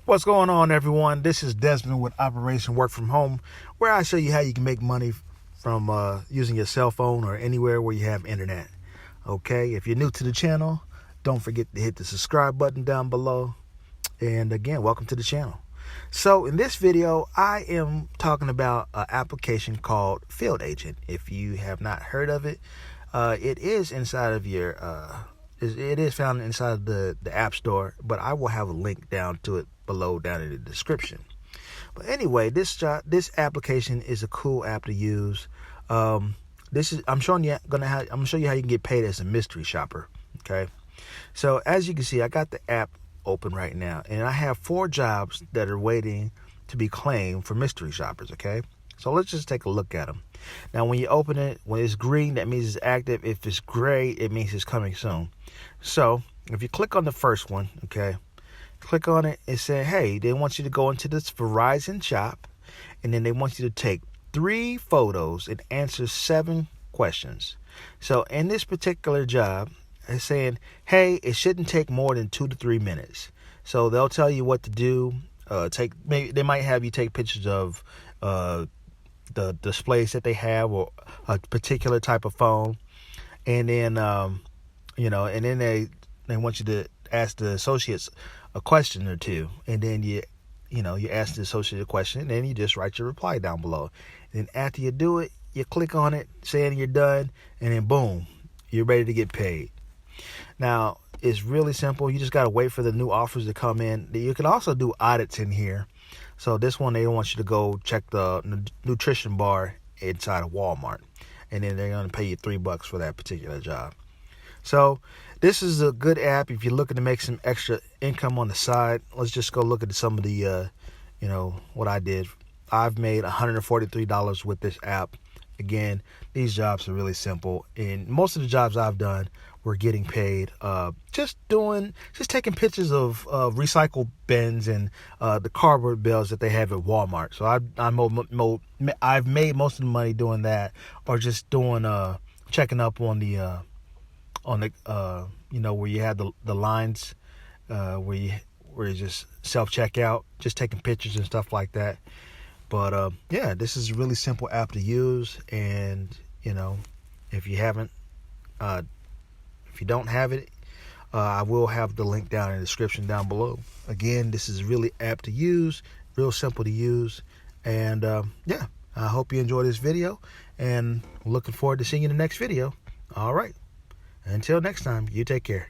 What's going on, everyone? This is Desmond with Operation Work From Home, where I show you how you can make money from using your cell phone or anywhere where you have internet. Okay, if you're new to the channel, don't forget to hit the subscribe button down below. And again, welcome to the channel. So in this video, I am talking about an application called Field Agent. If you have not heard of it, it is inside of your it is found inside of the App Store, but I will have a link down to it below down in the description. But anyway, this application is a cool app to use. I'm gonna show you how you can get paid as a mystery shopper. Okay, so as you can see, I got the app open right now, and I have 4 jobs that are waiting to be claimed for mystery shoppers. Okay, so let's just take a look at them. Now, when you open it, when it's green, that means it's active. If it's gray, it means it's coming soon. So if you click on the first one, okay, click on it, it says, hey, they want you to go into this Verizon shop, and then they want you to take 3 photos and answer 7 questions. So in this particular job, it's saying, hey, it shouldn't take more than 2 to 3 minutes. So they'll tell you what to do. Maybe they might have you take pictures of the displays that they have, or a particular type of phone, and then and then they want you to ask the associates a question or 2, and then you ask the associate a question, and then you just write your reply down below. And then after you do it, you click on it saying you're done, and then boom, you're ready to get paid. Now, it's really simple. You just got to wait for the new offers to come in. You can also do audits in here. So this one, they want you to go check the nutrition bar inside of Walmart, and then they're going to pay you $3 for that particular job. So this is a good app if you're looking to make some extra income on the side. Let's just go look at some of the, what I did. I've made $143 with this app. Again, these jobs are really simple, and most of the jobs I've done were getting paid just taking pictures of recycled bins and the cardboard bales that they have at Walmart. So I've made most of the money doing that, or just doing checking up on the where you have the lines where you just self checkout, just taking pictures and stuff like that. But yeah, this is a really simple app to use, and if you don't have it, I will have the link down in the description down below. Again, this is really app to use, real simple to use, and yeah, I hope you enjoy this video, and I'm looking forward to seeing you in the next video. All right, until next time, you take care.